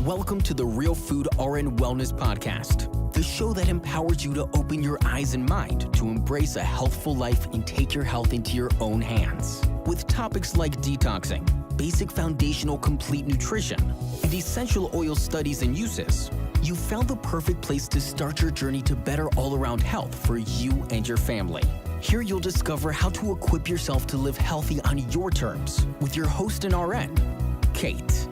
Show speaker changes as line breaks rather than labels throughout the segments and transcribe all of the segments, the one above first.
Welcome to the Real Food RN Wellness Podcast, the show that empowers you to open your eyes and mind to embrace a healthful life and take your health into your own hands. With topics like detoxing, basic foundational complete nutrition, and essential oil studies and uses, you found the perfect place to start your journey to better all-around health for you and your family. Here you'll discover how to equip yourself to live healthy on your terms with your host and RN, Kate.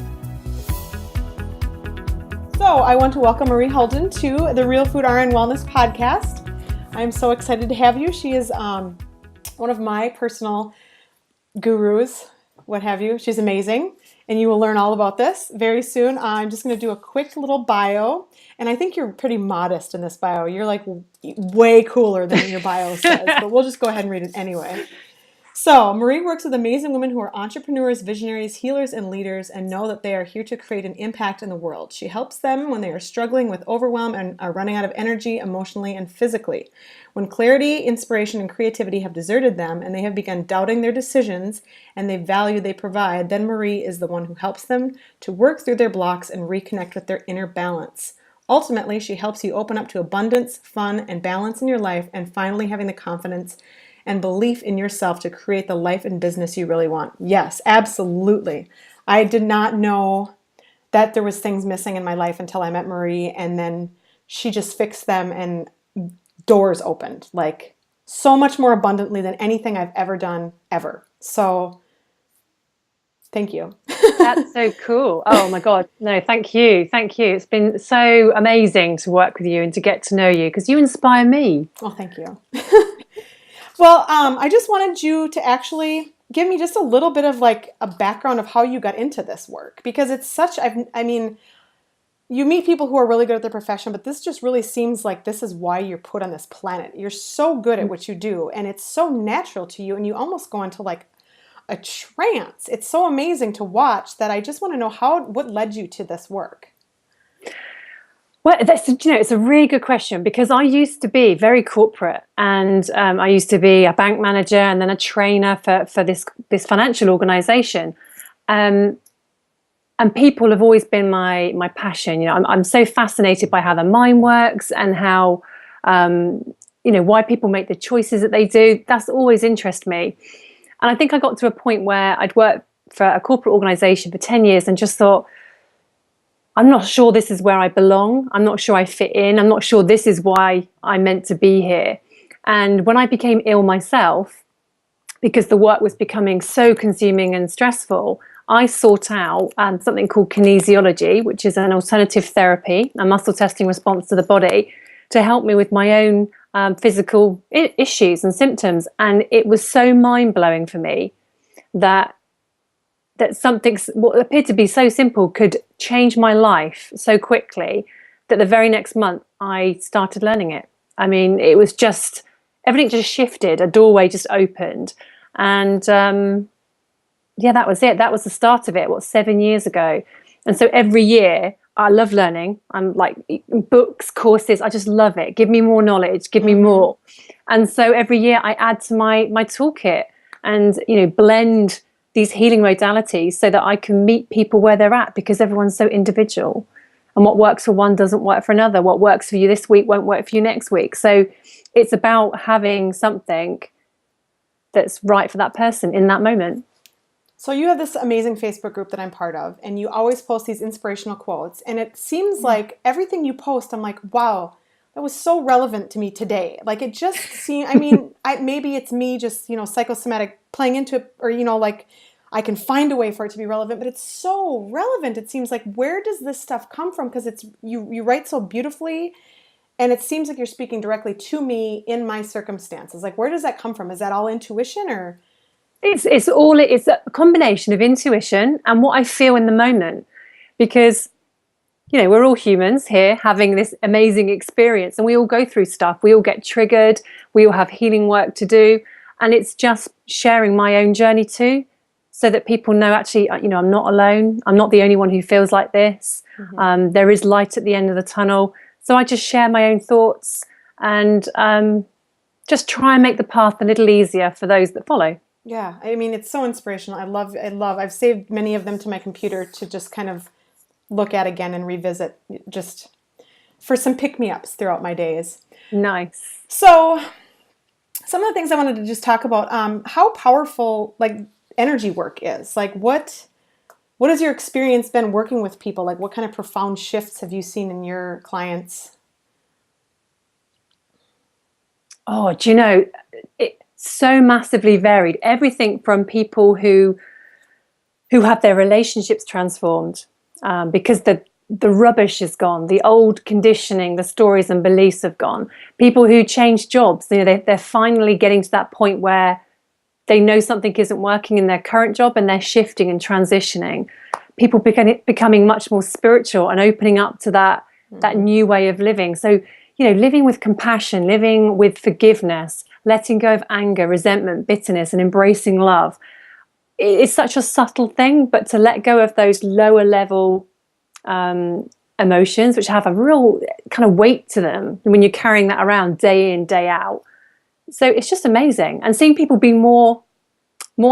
So I want to welcome Marie Houlden to the Real Food RN Wellness Podcast. I'm so excited to have you. She is one of my personal gurus, what have you. She's amazing, and you will learn all about this very soon. I'm just going to do a quick little bio, and I think you're pretty modest in this bio. You're like way cooler than your bio says, but we'll just go ahead and read it anyway. So, Marie works with amazing women who are entrepreneurs, visionaries, healers, and leaders, and know that they are here to create an impact in the world. She helps them when they are struggling with overwhelm and are running out of energy emotionally and physically. When clarity, inspiration, and creativity have deserted them and they have begun doubting their decisions and the value they provide, then Marie is the one who helps them to work through their blocks and reconnect with their inner balance. Ultimately, she helps you open up to abundance, fun, and balance in your life, and finally having the confidence and belief in yourself to create the life and business you really want. Yes, absolutely. I did not know that there was things missing in my life until I met Marie, and then she just fixed them and doors opened, like so much more abundantly than anything I've ever done ever. So thank you.
That's so cool. Oh my God. No, thank you. Thank you. It's been so amazing to work with you and to get to know you because you inspire me.
Oh, thank you. Well, I just wanted you to actually give me just a little bit of like a background of how you got into this work, because it's such, I mean, you meet people who are really good at their profession, but this just really seems like this is why you're put on this planet. You're so good at what you do, and it's so natural to you, and you almost go into like a trance. It's so amazing to watch that I just want to know what led you to this work?
Well, it's a really good question because I used to be very corporate, and I used to be a bank manager and then a trainer for this financial organization. And people have always been my passion. You know, I'm so fascinated by how the mind works and how, why people make the choices that they do. That's always interested me. And I think I got to a point where I'd worked for a corporate organization for 10 years and just thought, I'm not sure this is where I belong. I'm not sure I fit in. I'm not sure this is why I'm meant to be here. And when I became ill myself, because the work was becoming so consuming and stressful, I sought out something called kinesiology, which is an alternative therapy, a muscle testing response to the body, to help me with my own physical issues and symptoms. And it was so mind-blowing for me that something what appeared to be so simple could change my life so quickly that the very next month I started learning it. I mean, it was just, everything just shifted, a doorway just opened. And that was it. That was the start of it, 7 years ago. And so every year, I love learning. I'm like books, courses, I just love it. Give me more knowledge, give me more. And so every year I add to my toolkit and, blend these healing modalities so that I can meet people where they're at, because everyone's so individual, and what works for one doesn't work for another. What works for you this week won't work for you next week. So it's about having something that's right for that person in that moment.
So you have this amazing Facebook group that I'm part of, and you always post these inspirational quotes, and it seems like everything you post, I'm like, wow, that was so relevant to me today. Like it just seemed, I mean, maybe it's me just, psychosomatic playing into it, or, like I can find a way for it to be relevant, but it's so relevant. It seems like, where does this stuff come from? Because it's, you write so beautifully, and it seems like you're speaking directly to me in my circumstances. Like, where does that come from? Is that all intuition, or?
It's a combination of intuition and what I feel in the moment, because we're all humans here having this amazing experience, and we all go through stuff. We all get triggered. We all have healing work to do. And it's just sharing my own journey too, so that people know, actually, I'm not alone. I'm not the only one who feels like this. Mm-hmm. There is light at the end of the tunnel. So I just share my own thoughts and just try and make the path a little easier for those that follow.
Yeah, I mean, it's so inspirational. I love, I've saved many of them to my computer to just kind of look at again and revisit just for some pick-me-ups throughout my days.
Nice.
So some of the things I wanted to just talk about, how powerful like energy work is. Like what has your experience been working with people? Like what kind of profound shifts have you seen in your clients?
Oh, do you know, it's so massively varied. Everything from people who have their relationships transformed because the rubbish is gone, the old conditioning, the stories and beliefs have gone. People who change jobs, they're finally getting to that point where they know something isn't working in their current job and they're shifting and transitioning. People becoming much more spiritual and opening up to that new way of living. So, living with compassion, living with forgiveness, letting go of anger, resentment, bitterness, and embracing love. It's such a subtle thing, but to let go of those lower level emotions, which have a real kind of weight to them when you're carrying that around day in, day out. So it's just amazing. And seeing people be more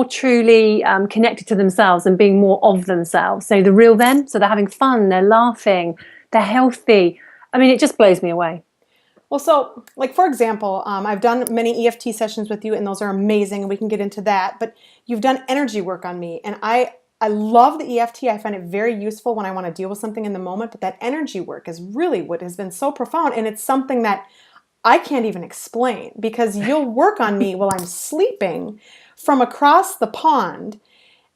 truly connected to themselves and being more of themselves. So the real them, so they're having fun, they're laughing, they're healthy. I mean, it just blows me away.
Well, so like, for example, I've done many EFT sessions with you and those are amazing and we can get into that, but you've done energy work on me and I love the EFT. I find it very useful when I want to deal with something in the moment, but that energy work is really what has been so profound. And it's something that I can't even explain because you'll work on me while I'm sleeping from across the pond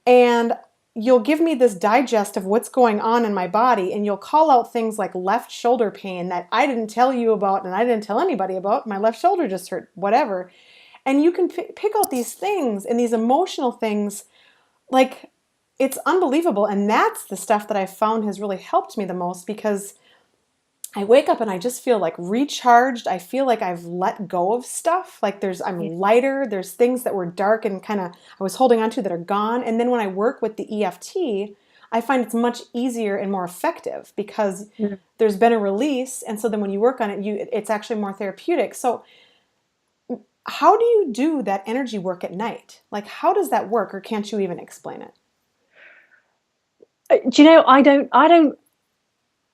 and you'll give me this digest of what's going on in my body and you'll call out things like left shoulder pain that I didn't tell you about and I didn't tell anybody about. My left shoulder just hurt, whatever. And you can pick out these things and these emotional things like it's unbelievable. And that's the stuff that I found has really helped me the most because I wake up and I just feel like recharged. I feel like I've let go of stuff. Like I'm lighter. There's things that were dark and kind of I was holding on to that are gone. And then when I work with the EFT, I find it's much easier and more effective because there's been a release. And so then when you work on it, it's actually more therapeutic. So how do you do that energy work at night? Like how does that work or can't you even explain it?
Do you know, I don't,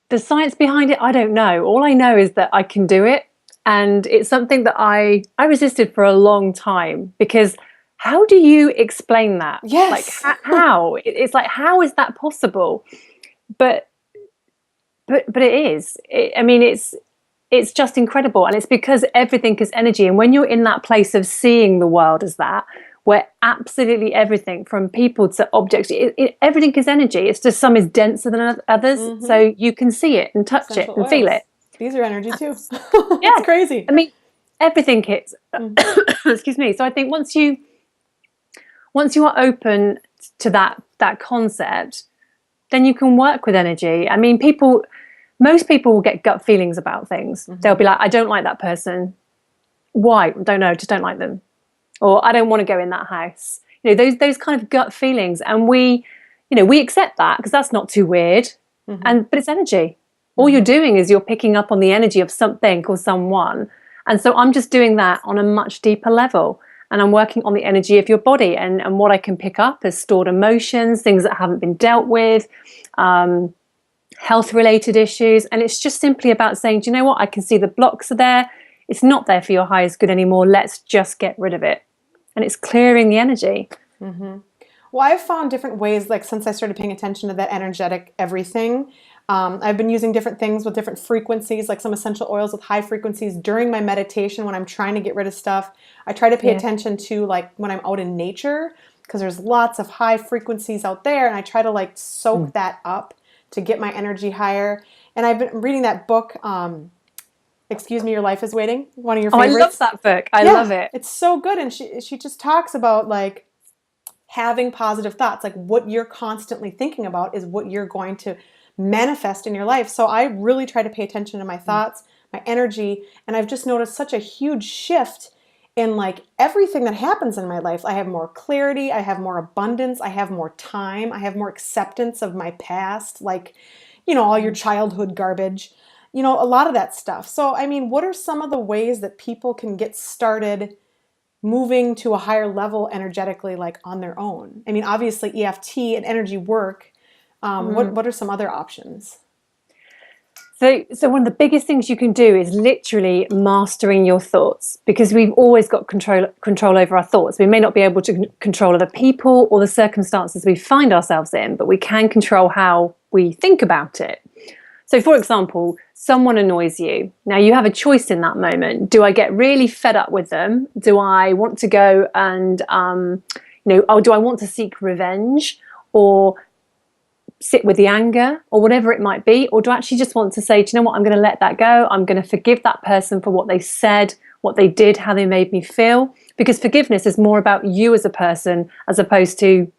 the science behind it, I don't know. All I know is that I can do it. And it's something that I resisted for a long time because how do you explain that?
Yes.
Like how? It's like, how is that possible? But it is. It's just incredible. And it's because everything is energy. And when you're in that place of seeing the world as that, where absolutely everything from people to objects, everything is energy. It's just some is denser than others. Mm-hmm. So you can see it and touch it and feel it.
These are energy too.
Yeah.
It's crazy.
I mean, everything hits. Excuse me. So I think once you are open to that concept, then you can work with energy. I mean, most people will get gut feelings about things. Mm-hmm. They'll be like, I don't like that person. Why? Don't know. Just don't like them. Or I don't want to go in that house. Those kind of gut feelings. And we accept that because that's not too weird. Mm-hmm. But it's energy. All you're doing is you're picking up on the energy of something or someone. And so I'm just doing that on a much deeper level. And I'm working on the energy of your body. And what I can pick up is stored emotions, things that haven't been dealt with, health-related issues. And it's just simply about saying, do you know what? I can see the blocks are there. It's not there for your highest good anymore. Let's just get rid of it. And it's clearing the energy.
Mm-hmm. Well, I've found different ways, like since I started paying attention to that energetic everything, I've been using different things with different frequencies, like some essential oils with high frequencies during my meditation when I'm trying to get rid of stuff. I try to pay attention to like when I'm out in nature because there's lots of high frequencies out there and I try to like soak that up to get my energy higher. And I've been reading that book, Excuse Me, Your Life is Waiting, one of your favorites.
I love that book. I love it.
It's so good. And she just talks about like having positive thoughts, like what you're constantly thinking about is what you're going to manifest in your life. So I really try to pay attention to my thoughts, my energy, and I've just noticed such a huge shift in like everything that happens in my life. I have more clarity, I have more abundance, I have more time, I have more acceptance of my past, like, all your childhood garbage. A lot of that stuff. So, I mean, what are some of the ways that people can get started moving to a higher level energetically, like on their own? I mean, obviously EFT and energy work What are some other options?
So one of the biggest things you can do is literally mastering your thoughts, because we've always got control over our thoughts. We may not be able to control other people or the circumstances we find ourselves in, but we can control how we think about it. So for example, someone annoys you. Now you have a choice in that moment. Do I get really fed up with them? Do I want to go and, do I want to seek revenge, or sit with the anger, or whatever it might be? Or do I actually just want to say, do you know what, I'm going to let that go. I'm going to forgive that person for what they said, what they did, how they made me feel. Because forgiveness is more about you as a person, as opposed to,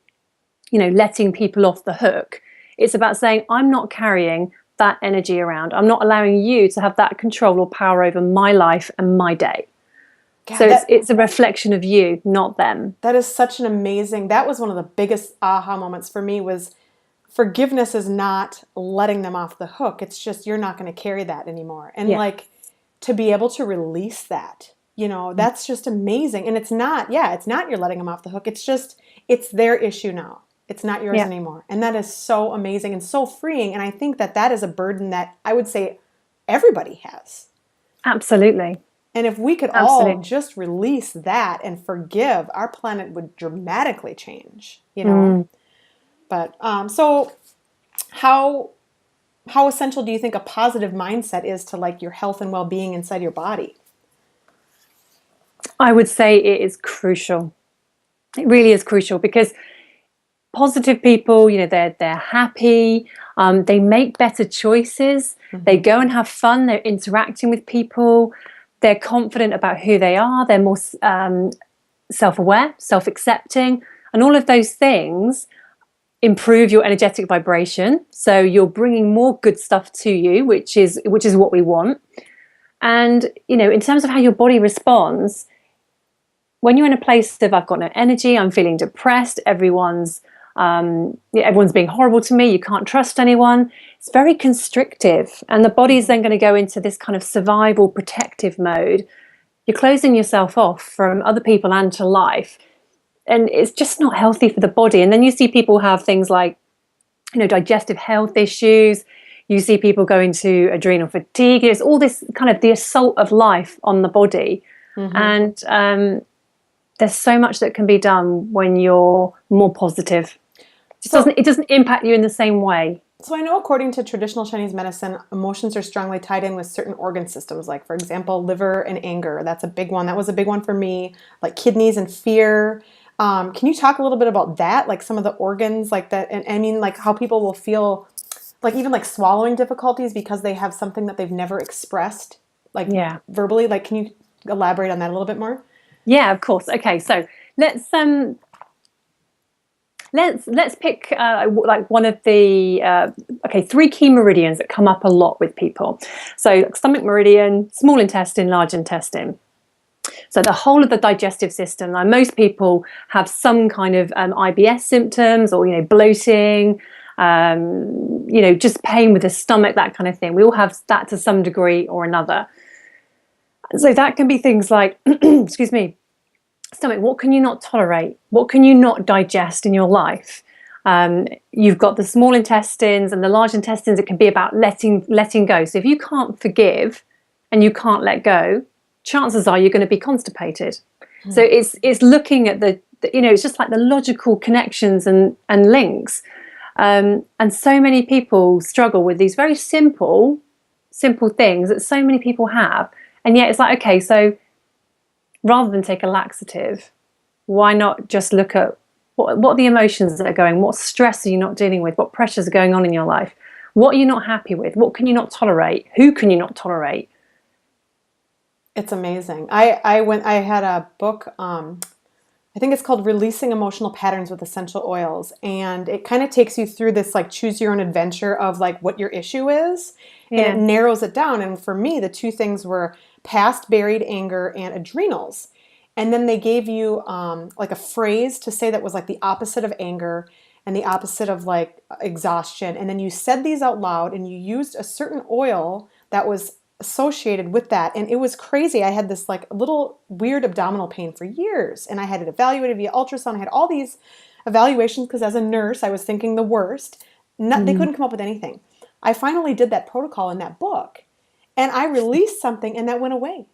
letting people off the hook. It's about saying, I'm not carrying that energy around. I'm not allowing you to have that control or power over my life and my day. God, so it's a reflection of you, not them.
That is such an amazing, that was one of the biggest aha moments for me, was forgiveness is not letting them off the hook. It's just, you're not going to carry that anymore. And to be able to release that, that's just amazing. And it's not you're letting them off the hook. It's just, it's their issue now. It's not yours anymore. And that is so amazing and so freeing. And I think that is a burden that I would say everybody has.
Absolutely.
And if we could all just release that and forgive, our planet would dramatically change, But so how essential do you think a positive mindset is to like your health and well-being inside your body?
I would say it is crucial. It really is crucial, because positive people, they're happy, they make better choices, they go and have fun, they're interacting with people, they're confident about who they are, they're more self-aware, self-accepting, and all of those things improve your energetic vibration. So you're bringing more good stuff to you, which is what we want. And, in terms of how your body responds, when you're in a place of, I've got no energy, I'm feeling depressed, everyone's being horrible to me, you can't trust anyone, it's very constrictive. And the body is then going to go into this kind of survival protective mode. You're closing yourself off from other people and to life. And it's just not healthy for the body. And then you see people have things like, digestive health issues. You see people go into adrenal fatigue. It's all this kind of the assault of life on the body. And there's so much that can be done when you're more positive. It doesn't impact you in the same way.
So I know, according to traditional Chinese medicine, emotions are strongly tied in with certain organ systems, like, for example, liver and anger. That's a big one. That was a big one for me, like kidneys and fear. Can you talk a little bit about that, like some of the organs like that? And I mean, like how people will feel like even like swallowing difficulties because they have something that they've never expressed, like verbally. Like, can you elaborate on that a little bit more?
Yeah, of course. Okay, so let's pick like one of the 3 key meridians that come up a lot with people. So stomach meridian, small intestine, large intestine. So the whole of the digestive system. Now, most people have some kind of IBS symptoms, or bloating, just pain with the stomach, that kind of thing. We all have that to some degree or another. So that can be things like, excuse me, stomach. What can you not tolerate? What can you not digest in your life? You've got the small intestines and the large intestines. It can be about letting go. So if you can't forgive and you can't let go, chances are you're going to be constipated. So it's looking at it's just like the logical connections and links. And so many people struggle with these very simple things that so many people have. And yet it's like, okay, so rather than take a laxative, why not just look at what are the emotions that are going, what stress are you not dealing with, what pressures are going on in your life, what are you not happy with, what can you not tolerate, who can you not tolerate?
It's amazing. I had a book, I think it's called Releasing Emotional Patterns with Essential Oils. And it kind of takes you through this like choose your own adventure of like what your issue is. And it narrows it down. And for me, the 2 things were past buried anger and adrenals. And then they gave you like a phrase to say that was like the opposite of anger and the opposite of like exhaustion. And then you said these out loud and you used a certain oil that was associated with that. And it was crazy. I had this like little weird abdominal pain for years, and I had it evaluated via ultrasound. I had all these evaluations because as a nurse, I was thinking the worst. They couldn't come up with anything. I finally did that protocol in that book, and I released something, and that went away.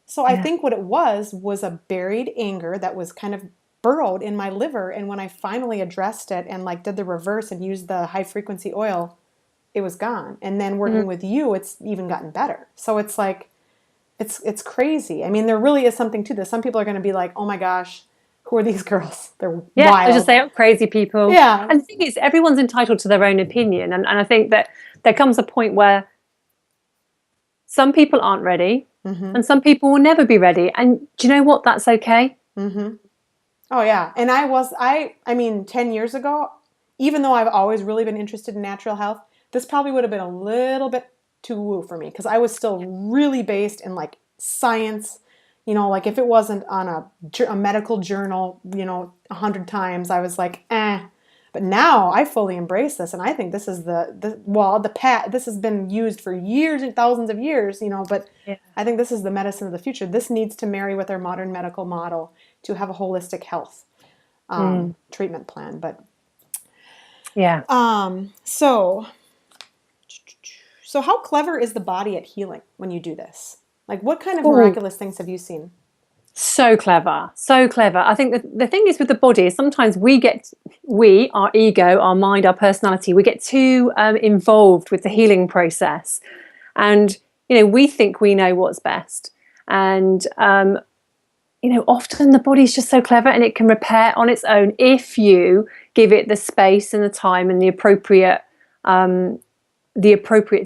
So I think what it was a buried anger that was kind of burrowed in my liver. And when I finally addressed it and like did the reverse and used the high frequency oil, it was gone. And then working with you, it's even gotten better. So it's like, it's crazy. I mean, there really is something to this. Some people are going to be like, oh my gosh, who are these girls? They're wild.
I just say, crazy people.
Yeah.
And the thing is, everyone's entitled to their own opinion. And I think that there comes a point where some people aren't ready and some people will never be ready. And do you know what? That's okay.
Oh yeah. And I mean, 10 years ago, even though I've always really been interested in natural health, this probably would have been a little bit too woo for me, because I was still really based in like science, you know, like if it wasn't on a medical journal, you know, 100 times, I was like, eh. But now I fully embrace this, and I think this is this has been used for years and thousands of years, you know, but I think this is the medicine of the future. This needs to marry with our modern medical model to have a holistic health treatment plan. But so how clever is the body at healing when you do this? Like, what kind of miraculous things have you seen?
So clever, so clever. I think the thing is with the body, sometimes our ego, our mind, our personality, we get too involved with the healing process. And, you know, we think we know what's best. And, you know, often the body's just so clever, and it can repair on its own if you give it the space and the time and the appropriate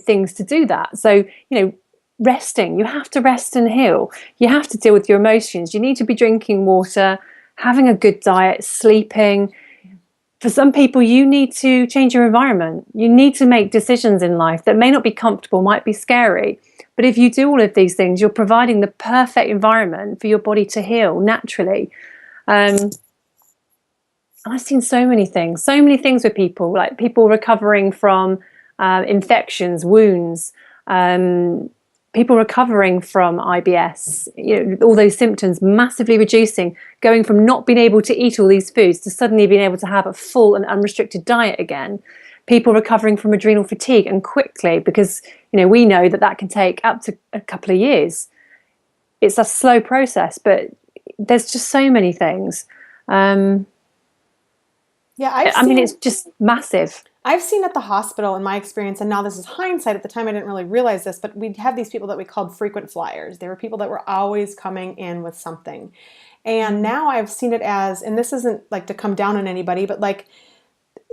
things to do that. So, you know, resting, you have to rest and heal. You have to deal with your emotions. You need to be drinking water, having a good diet, sleeping. For some people, you need to change your environment. You need to make decisions in life that may not be comfortable, might be scary. But if you do all of these things, you're providing the perfect environment for your body to heal naturally. I've seen so many things with people, like people recovering from infections, wounds, people recovering from IBS, you know, all those symptoms massively reducing, going from not being able to eat all these foods to suddenly being able to have a full and unrestricted diet again. People recovering from adrenal fatigue, and quickly, because, you know, we know that can take up to a couple of years. It's a slow process, but there's just so many things. I mean, it's just massive.
I've seen at the hospital, in my experience, and now this is hindsight, at the time I didn't really realize this, but we'd have these people that we called frequent flyers. They were people that were always coming in with something. And now I've seen it as, and this isn't like to come down on anybody, but like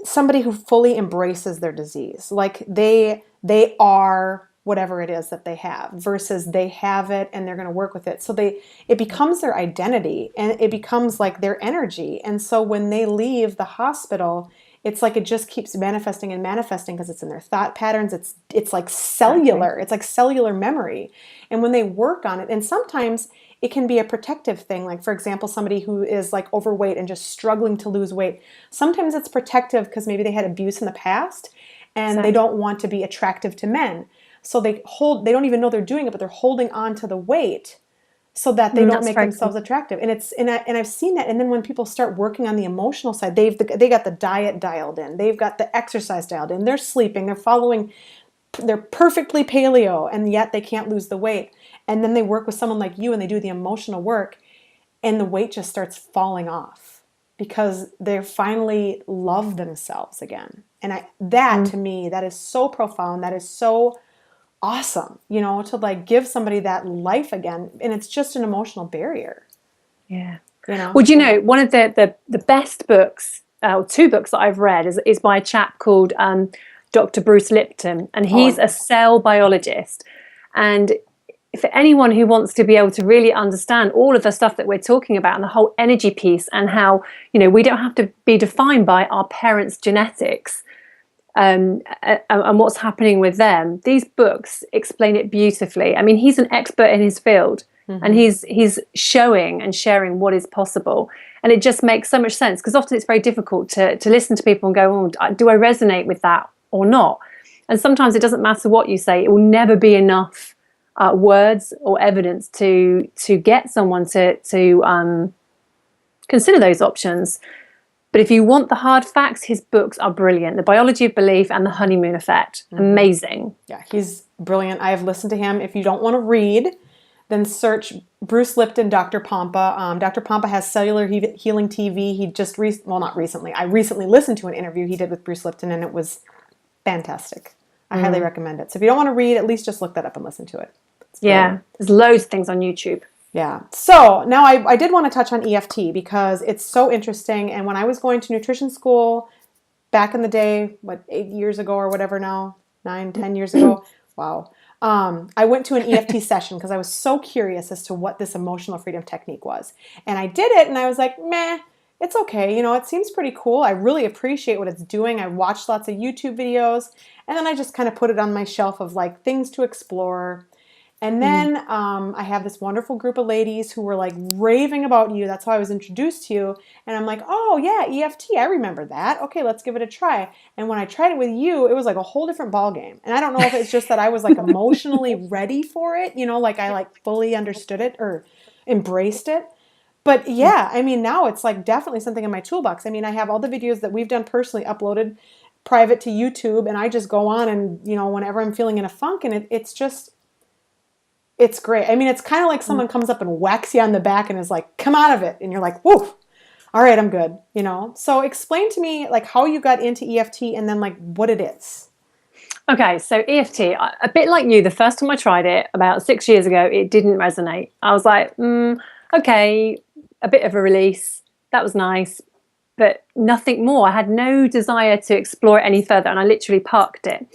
somebody who fully embraces their disease. Like they are whatever it is that they have, versus they have it and they're going to work with it. So it becomes their identity, and it becomes like their energy. And so when they leave the hospital, it's like it just keeps manifesting and manifesting, because it's in their thought patterns. It's like cellular. It's like cellular memory. And when they work on it, and sometimes it can be a protective thing. Like, for example, somebody who is like overweight and just struggling to lose weight. Sometimes it's protective because maybe they had abuse in the past and they don't want to be attractive to men. So they don't even know they're doing it, but they're holding on to the weight so that they don't make themselves attractive. And I've seen that. And then when people start working on the emotional side, they got the diet dialed in. They've got the exercise dialed in. They're sleeping. They're perfectly paleo, and yet they can't lose the weight. And then they work with someone like you, and they do the emotional work, and the weight just starts falling off because they finally love themselves again. And to me, that is so profound. That is so awesome, you know, to like give somebody that life again. And it's just an emotional barrier.
Yeah.
You know?
Well, do you know, one of the best books, two books that I've read is by a chap called Dr. Bruce Lipton, and he's a cell biologist. And for anyone who wants to be able to really understand all of the stuff that we're talking about, and the whole energy piece, and how, you know, we don't have to be defined by our parents' genetics, and what's happening with them, these books explain it beautifully. I mean, he's an expert in his field, and he's showing and sharing what is possible. And it just makes so much sense, because often it's very difficult to listen to people and go, oh, do I resonate with that or not? And sometimes it doesn't matter what you say. It will never be enough words or evidence to get someone to consider those options. But if you want the hard facts, his books are brilliant. The Biology of Belief and The Honeymoon Effect. Amazing.
Yeah, he's brilliant. I have listened to him. If you don't want to read, then search Bruce Lipton, Dr. Pompa. Dr. Pompa has Cellular Healing TV. He just, not recently. I recently listened to an interview he did with Bruce Lipton, and it was fantastic. I highly recommend it. So if you don't want to read, at least just look that up and listen to it.
Yeah, there's loads of things on YouTube.
Yeah. So now I did want to touch on EFT because it's so interesting. And when I was going to nutrition school back in the day, 8 years ago or whatever now, 10 years ago, wow. I went to an EFT session because I was so curious as to what this emotional freedom technique was. And I did it and I was like, meh, it's okay. You know, it seems pretty cool. I really appreciate what it's doing. I watched lots of YouTube videos and then I just kind of put it on my shelf of like things to explore. And then I have this wonderful group of ladies who were like raving about you. That's how I was introduced to you. And I'm like, oh yeah, EFT, I remember that. Okay, let's give it a try. And when I tried it with you, it was like a whole different ball game. And I don't know if it's just that I was like emotionally ready for it, you know, like I like fully understood it or embraced it. But yeah, I mean, now it's like definitely something in my toolbox. I mean, I have all the videos that we've done personally uploaded private to YouTube, and I just go on and, you know, whenever I'm feeling in a funk, and it's just... It's great. I mean, it's kind of like someone comes up and whacks you on the back and is like, come out of it. And you're like, whoa, all right, I'm good. You know? So explain to me like how you got into EFT and then like what it is.
Okay, so EFT, a bit like you, the first time I tried it about 6 years ago, it didn't resonate. I was like, okay, a bit of a release. That was nice, but nothing more. I had no desire to explore it any further, and I literally parked it.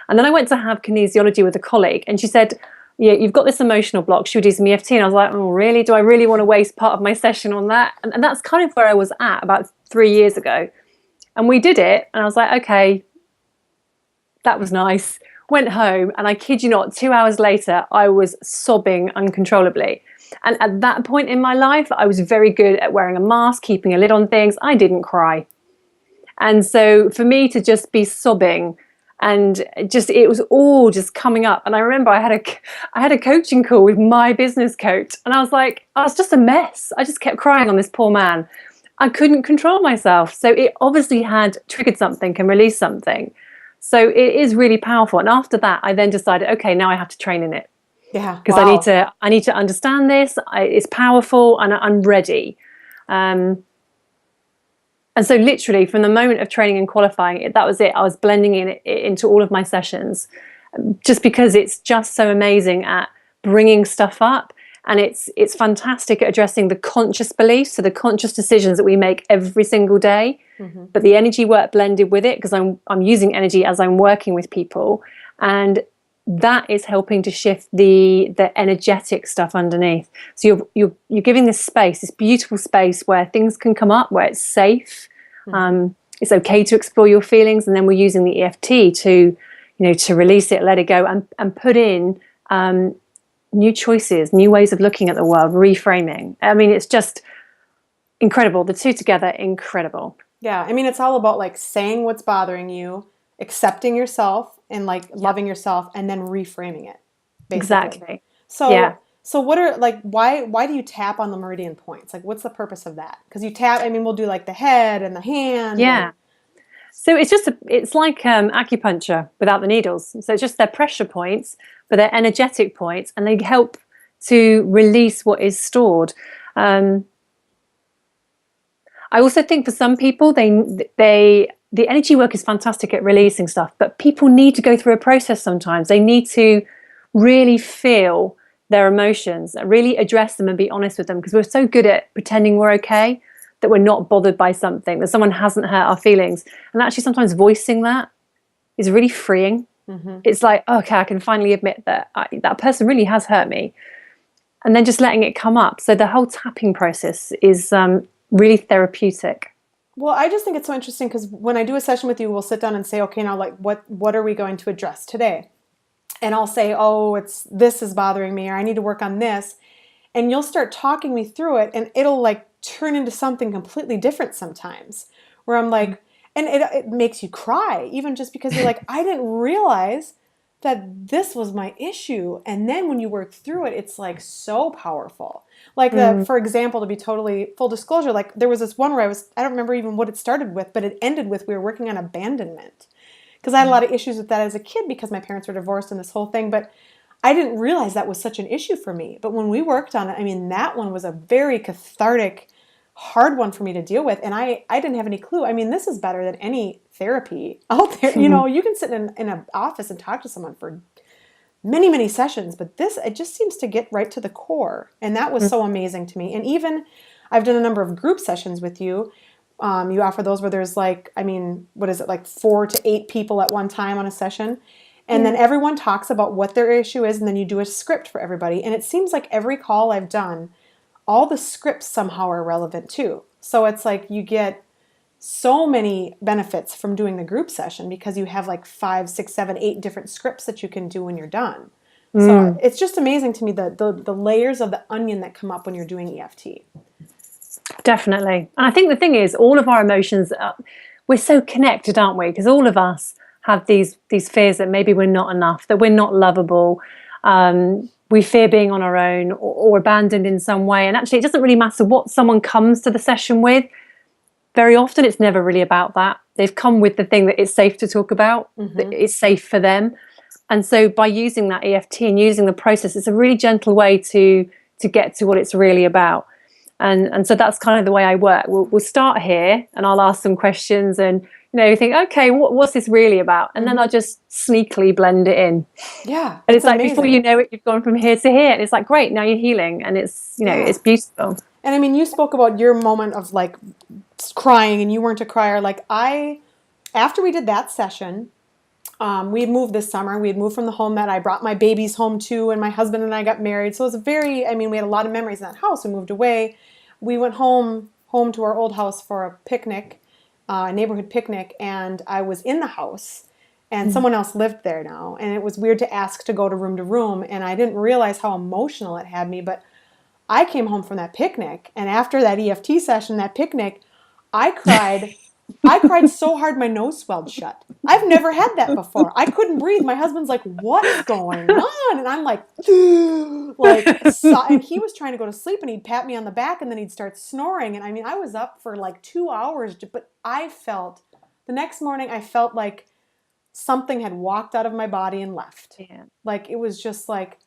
And then I went to have kinesiology with a colleague, and she said, yeah, you've got this emotional block. Should we do some EFT? And I was like, oh, really? Do I really want to waste part of my session on that? And that's kind of where I was at about 3 years ago. And we did it. And I was like, okay, that was nice. Went home. And I kid you not, 2 hours later, I was sobbing uncontrollably. And at that point in my life, I was very good at wearing a mask, keeping a lid on things. I didn't cry. And so for me to just be sobbing, and just it was all just coming up. And I remember I had a coaching call with my business coach, and I was just a mess. I just kept crying on this poor man. I couldn't control myself. So it obviously had triggered something and released something. So it is really powerful. And after that, I then decided, okay, now I have to train in it.
Yeah,
because I need to understand this. It's powerful, and I'm ready. And so literally from the moment of training and qualifying, that was it. I was blending it into all of my sessions just because it's just so amazing at bringing stuff up. And it's fantastic at addressing the conscious beliefs, so the conscious decisions that we make every single day. Mm-hmm. But the energy work blended with it, because I'm using energy as I'm working with people. And that is helping to shift the energetic stuff underneath. So you're giving this space, this beautiful space where things can come up, where it's safe. It's okay to explore your feelings, and then we're using the EFT to release it, let it go, and put in new choices, new ways of looking at the world, reframing. I mean, it's just incredible. The two together, incredible.
Yeah, I mean, it's all about like saying what's bothering you, accepting yourself, and like loving yourself, and then reframing it. Basically.
Exactly.
So what are like why do you tap on the meridian points? Like what's the purpose of that? Because you tap, I mean, we'll do like the head and the hand.
Yeah. So it's like acupuncture without the needles. So it's just their pressure points, but they're energetic points, and they help to release what is stored. I also think for some people, the energy work is fantastic at releasing stuff, but people need to go through a process sometimes. They need to really feel their emotions, really address them and be honest with them, because we're so good at pretending we're okay, that we're not bothered by something, that someone hasn't hurt our feelings. And actually sometimes voicing that is really freeing. Mm-hmm. It's like, okay, I can finally admit that that person really has hurt me. And then just letting it come up. So the whole tapping process is really therapeutic.
Well, I just think it's so interesting because when I do a session with you, we'll sit down and say, okay, now like what are we going to address today? And I'll say, oh, this is bothering me, or I need to work on this. And you'll start talking me through it, and it'll like turn into something completely different sometimes, where I'm like, and it makes you cry, even just because you're like, I didn't realize that this was my issue. And then when you work through it, it's like so powerful. Like for example, to be totally full disclosure, like there was this one where I don't remember even what it started with, but it ended with, we were working on abandonment. Because I had a lot of issues with that as a kid because my parents were divorced and this whole thing. But I didn't realize that was such an issue for me. But when we worked on it, I mean, that one was a very cathartic, hard one for me to deal with. And I didn't have any clue. I mean, this is better than any therapy out there. You know, you can sit in an office and talk to someone for many, many sessions. But this, it just seems to get right to the core. And that was so amazing to me. And even I've done a number of group sessions with you. You offer those where there's like, I mean, what is it, like 4 to 8 people at one time on a session. And then everyone talks about what their issue is, and then you do a script for everybody. And it seems like every call I've done, all the scripts somehow are relevant too. So it's like you get so many benefits from doing the group session because you have like 5, 6, 7, 8 different scripts that you can do when you're done. So it's just amazing to me the layers of the onion that come up when you're doing EFT.
Definitely. And I think the thing is, all of our emotions, we're so connected, aren't we? Because all of us have these fears that maybe we're not enough, that we're not lovable. We fear being on our own or abandoned in some way. And actually, it doesn't really matter what someone comes to the session with. Very often, it's never really about that. They've come with the thing that it's safe to talk about, that it's safe for them. And so by using that EFT and using the process, it's a really gentle way to get to what it's really about. And so that's kind of the way I work. We'll start here and I'll ask some questions and, you know, you think, okay, what's this really about? And then I'll just sneakily blend it in.
Yeah.
And it's like,
amazing.
before you know it, you've gone from here to here. And it's like, great, now you're healing. And it's, you know, it's beautiful.
And I mean, you spoke about your moment of like crying and you weren't a crier. Like after we did that session, we had moved this summer. We had moved from the home that I brought my babies home to, and my husband and I got married. So it was we had a lot of memories in that house. We moved away. We went home to our old house for a picnic, a neighborhood picnic, and I was in the house, and someone else lived there now. And it was weird to ask to go to room, and I didn't realize how emotional it had me. But I came home from that picnic, and after that EFT session, that picnic, I cried. I cried so hard my nose swelled shut. I've never had that before. I couldn't breathe. My husband's like, "What's going on?" And I'm like, and he was trying to go to sleep, and he'd pat me on the back, and then he'd start snoring. And I mean, I was up for like 2 hours, but the next morning, I felt like something had walked out of my body and left.
Yeah.
Like it was just like,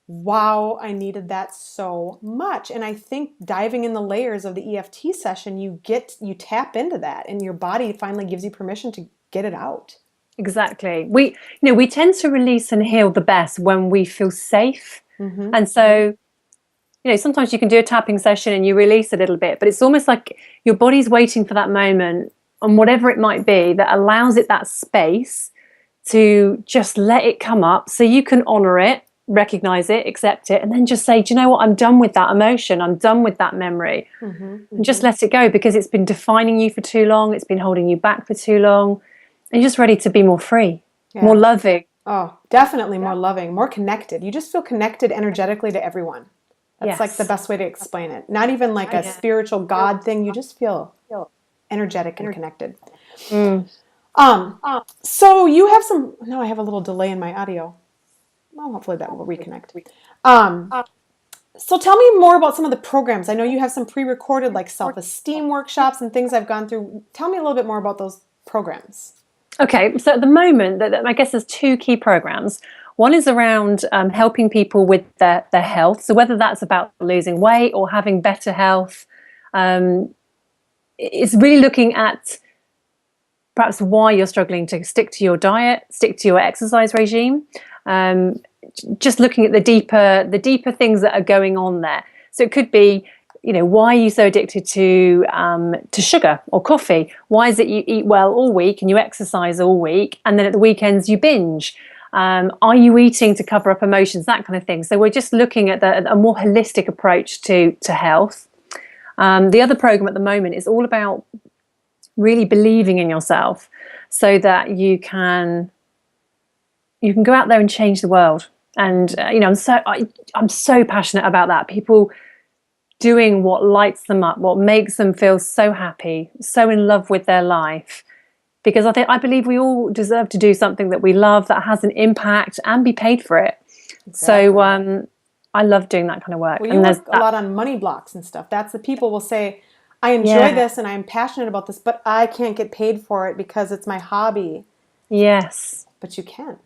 wow, I needed that so much. And I think diving in the layers of the EFT session, you tap into that, and your body finally gives you permission to get it out.
Exactly. We tend to release and heal the best when we feel safe. And so, you know, sometimes you can do a tapping session and you release a little bit, but it's almost like your body's waiting for that moment, and whatever it might be, that allows it that space to just let it come up so you can honor it, recognize it, accept it, and then just say, do you know what, I'm done with that emotion, I'm done with that memory, and just let it go, because it's been defining you for too long, it's been holding you back for too long, and you're just ready to be more free, more loving.
Oh, definitely more loving, more connected. You just feel connected energetically to everyone. That's like the best way to explain it. Not even like a spiritual God thing, you just feel energetic and connected. So you have now I have a little delay in my audio. Well, hopefully that will reconnect. So tell me more about some of the programs. I know you have some pre-recorded like self-esteem workshops and things I've gone through. Tell me a little bit more about those programs.
Okay, so at the moment, I guess there's 2 key programs. One is around helping people with their health. So whether that's about losing weight or having better health, it's really looking at perhaps why you're struggling to stick to your diet, stick to your exercise regime. Just looking at the deeper things that are going on there. So it could be, you know, why are you so addicted to sugar or coffee? Why is it you eat well all week and you exercise all week, and then at the weekends you binge? Are you eating to cover up emotions? That kind of thing. So we're just looking at a more holistic approach to health. The other program at the moment is all about really believing in yourself, so that you can go out there and change the world. And you know, I'm so passionate about that. People doing what lights them up, what makes them feel so happy, so in love with their life, because I believe we all deserve to do something that we love, that has an impact, and be paid for it. Exactly. So I love doing that kind of work.
Well, you work a lot on money blocks and stuff. That's the people will say, I enjoy this and I'm passionate about this, but I can't get paid for it because it's my hobby.
Yes.
But you can.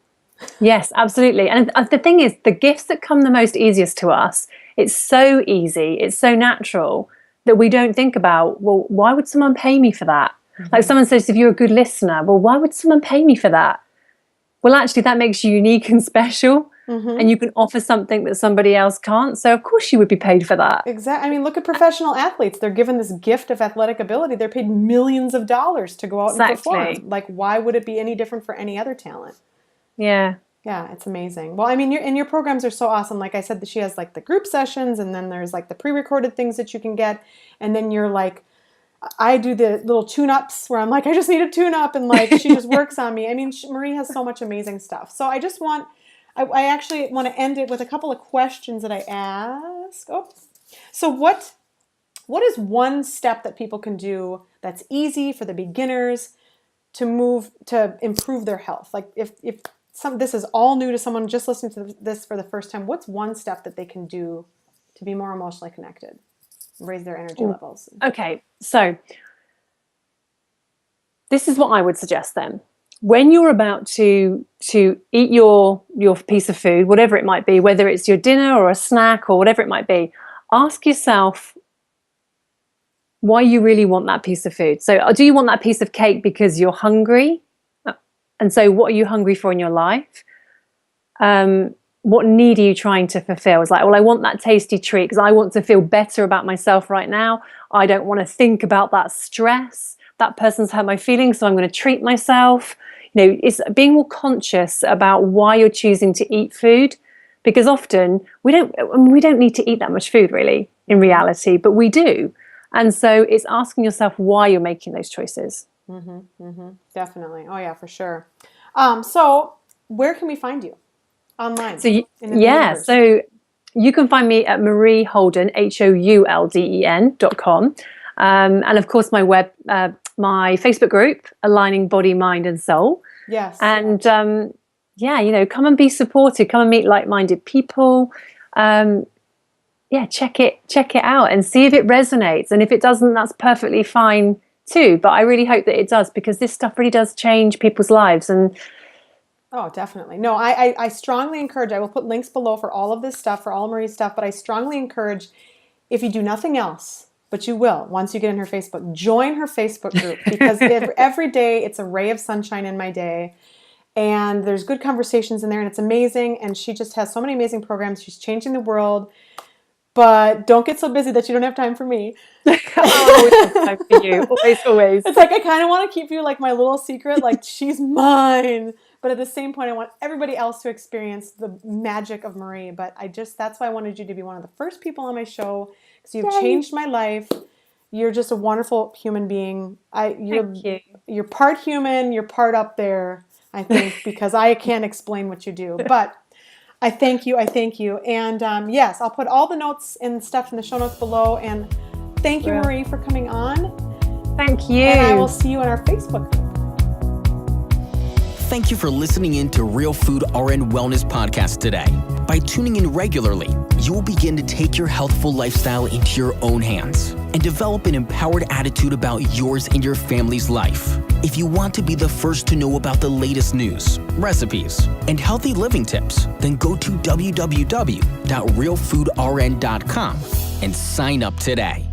Yes, absolutely. And the thing is, the gifts that come the most easiest to us, it's so easy, it's so natural that we don't think about, well, why would someone pay me for that? Mm-hmm. Like someone says, if you're a good listener, well, why would someone pay me for that? Well, actually, that makes you unique and special. Mm-hmm. And you can offer something that somebody else can't. So, of course, you would be paid for that.
Exactly. I mean, look at professional athletes. They're given this gift of athletic ability. They're paid millions of dollars to go out and perform. Like, why would it be any different for any other talent?
Yeah.
Yeah, it's amazing. Well, I mean, your programs are so awesome. Like I said, she has like the group sessions, and then there's like the pre-recorded things that you can get. And then you're like, I do the little tune-ups where I'm like, I just need a tune-up. And like, she just works on me. I mean, Marie has so much amazing stuff. So I actually want to end it with a couple of questions that I ask. So what is one step that people can do that's easy for the beginners to improve their health? Like if this is all new to someone just listening to this for the first time, what's one step that they can do to be more emotionally connected, raise their energy levels?
Okay, so this is what I would suggest then. When you're about to eat your piece of food, whatever it might be, whether it's your dinner or a snack or whatever it might be, ask yourself why you really want that piece of food. So do you want that piece of cake because you're hungry? And so what are you hungry for in your life? What need are you trying to fulfill? It's like, well, I want that tasty treat because I want to feel better about myself right now. I don't want to think about that stress. That person's hurt my feelings, so I'm going to treat myself. You know, it's being more conscious about why you're choosing to eat food, because often we don't need to eat that much food really in reality, but we do. And so it's asking yourself why you're making those choices.
Mm-hmm, mm-hmm. Definitely. Oh yeah, for sure. So where can we find you online?
So so you can find me at Marie Houlden, HOULDEN.com. And of course my my Facebook group, Aligning Body, Mind and Soul.
Yes.
And come and be supported, come and meet like-minded people. Check it out and see if it resonates. And if it doesn't, that's perfectly fine too. But I really hope that it does, because this stuff really does change people's lives. And
oh, definitely. No, I strongly encourage, I will put links below for all of this stuff, for all of Marie's stuff, but I strongly encourage, if you do nothing else, but you will, once you get in her Facebook, join her Facebook group, because every day it's a ray of sunshine in my day. And there's good conversations in there, and it's amazing. And she just has so many amazing programs. She's changing the world. But don't get so busy that you don't have time for me.
Always have time for you. Always.
It's like I kind of want to keep you like my little secret, like she's mine. But at the same point, I want everybody else to experience the magic of Marie. But that's why I wanted you to be one of the first people on my show, because you've changed my life. You're just a wonderful human being. You're part human, you're part up there, I think, because I can't explain what you do. But I thank you. And yes, I'll put all the notes and stuff in the show notes below. And thank you, Marie, for coming on.
Thank you.
And I will see you in our Facebook group.
Thank you for listening in to Real Food RN Wellness Podcast today. By tuning in regularly, you will begin to take your healthful lifestyle into your own hands and develop an empowered attitude about yours and your family's life. If you want to be the first to know about the latest news, recipes, and healthy living tips, then go to www.realfoodrn.com and sign up today.